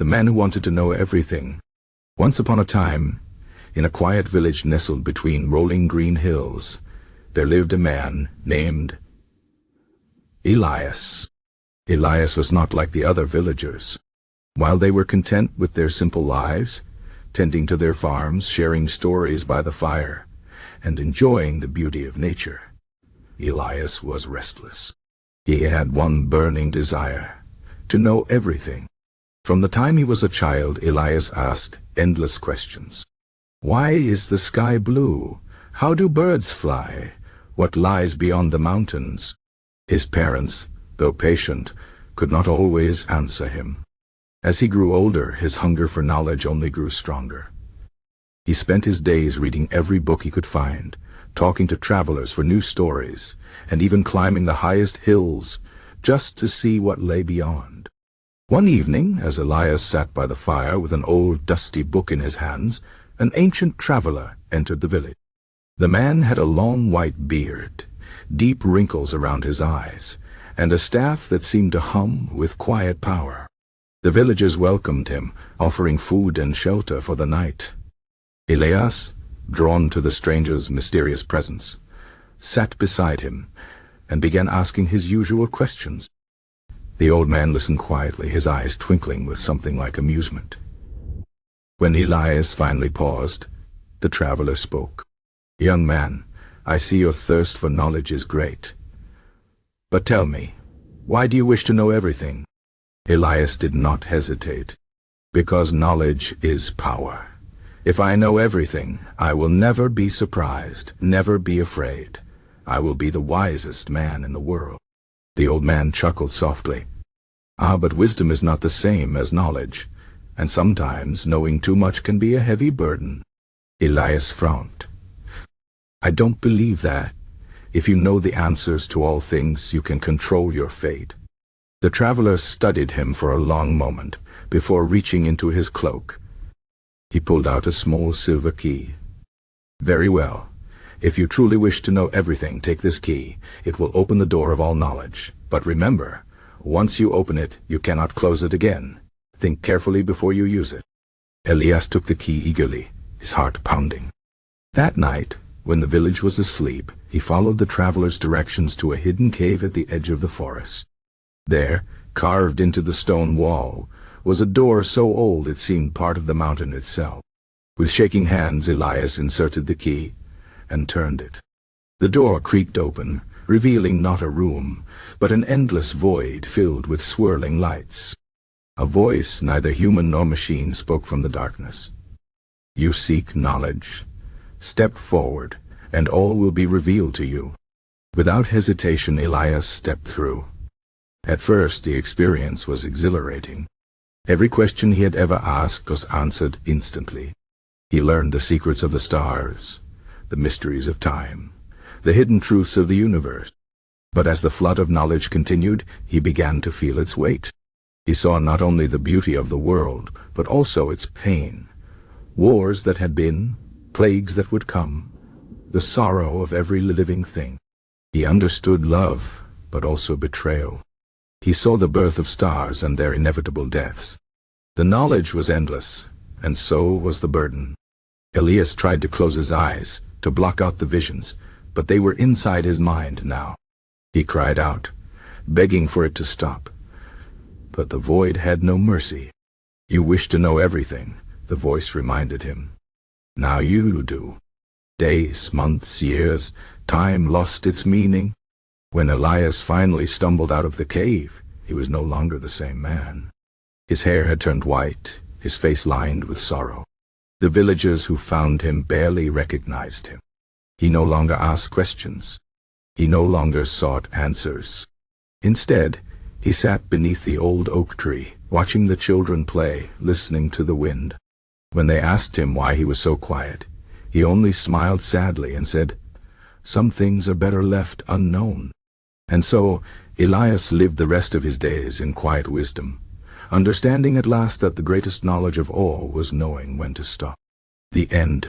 the man who wanted to know everything. Once upon a time, in a quiet village nestled between rolling green hills, there lived a man named Elias. Elias was not like the other villagers. While they were content with their simple lives, tending to their farms, sharing stories by the fire, and enjoying the beauty of nature, Elias was restless. He had one burning desire: to know everything. From the time he was a child, Elias asked endless questions. Why is the sky blue? How do birds fly? What lies beyond the mountains? His parents, though patient, could not always answer him. As he grew older, his hunger for knowledge only grew stronger. He spent his days reading every book he could find, talking to travelers for new stories, and even climbing the highest hills just to see what lay beyond. One evening, as Elias sat by the fire with an old dusty book in his hands, an ancient traveler entered the village. The man had a long white beard, deep wrinkles around his eyes, and a staff that seemed to hum with quiet power. The villagers welcomed him, offering food and shelter for the night. Elias, drawn to the stranger's mysterious presence, sat beside him and began asking his usual questions. The old man listened quietly, his eyes twinkling with something like amusement. When Elias finally paused, the traveler spoke. "Young man, I see your thirst for knowledge is great. But tell me, why do you wish to know everything?" Elias did not hesitate. "Because knowledge is power. If I know everything, I will never be surprised, never be afraid. I will be the wisest man in the world." The old man chuckled softly. "Ah, but wisdom is not the same as knowledge, and sometimes knowing too much can be a heavy burden." Elias frowned. "I don't believe that. If you know the answers to all things, you can control your fate." The traveler studied him for a long moment before reaching into his cloak. He pulled out a small silver key. "Very well. If you truly wish to know everything, take this key. It will open the door of all knowledge. But remember, once you open it, you cannot close it again. Think carefully before you use it." Elias took the key eagerly, his heart pounding. That night, when the village was asleep, he followed the traveler's directions to a hidden cave at the edge of the forest. There, carved into the stone wall, was a door so old it seemed part of the mountain itself. With shaking hands, Elias inserted the key and turned it. The door creaked open, revealing not a room, but an endless void filled with swirling lights. A voice, neither human nor machine, spoke from the darkness. "You seek knowledge? Step forward, and all will be revealed to you." Without hesitation, Elias stepped through. At first, the experience was exhilarating. Every question he had ever asked was answered instantly. He learned the secrets of the stars, the mysteries of time, the hidden truths of the universe. But as the flood of knowledge continued, he began to feel its weight. He saw not only the beauty of the world, but also its pain. Wars that had been, plagues that would come, the sorrow of every living thing. He understood love, but also betrayal. He saw the birth of stars and their inevitable deaths. The knowledge was endless, and so was the burden. Elias tried to close his eyes, to block out the visions, but they were inside his mind now. He cried out, begging for it to stop. But the void had no mercy. "You wish to know everything," the voice reminded him. "Now you do." Days, months, years, time lost its meaning. When Elias finally stumbled out of the cave, he was no longer the same man. His hair had turned white, his face lined with sorrow. The villagers who found him barely recognized him. He no longer asked questions. He no longer sought answers. Instead, he sat beneath the old oak tree, watching the children play, listening to the wind. When they asked him why he was so quiet, he only smiled sadly and said, "Some things are better left unknown." And so Elias lived the rest of his days in quiet wisdom, understanding at last that the greatest knowledge of all was knowing when to stop. The end.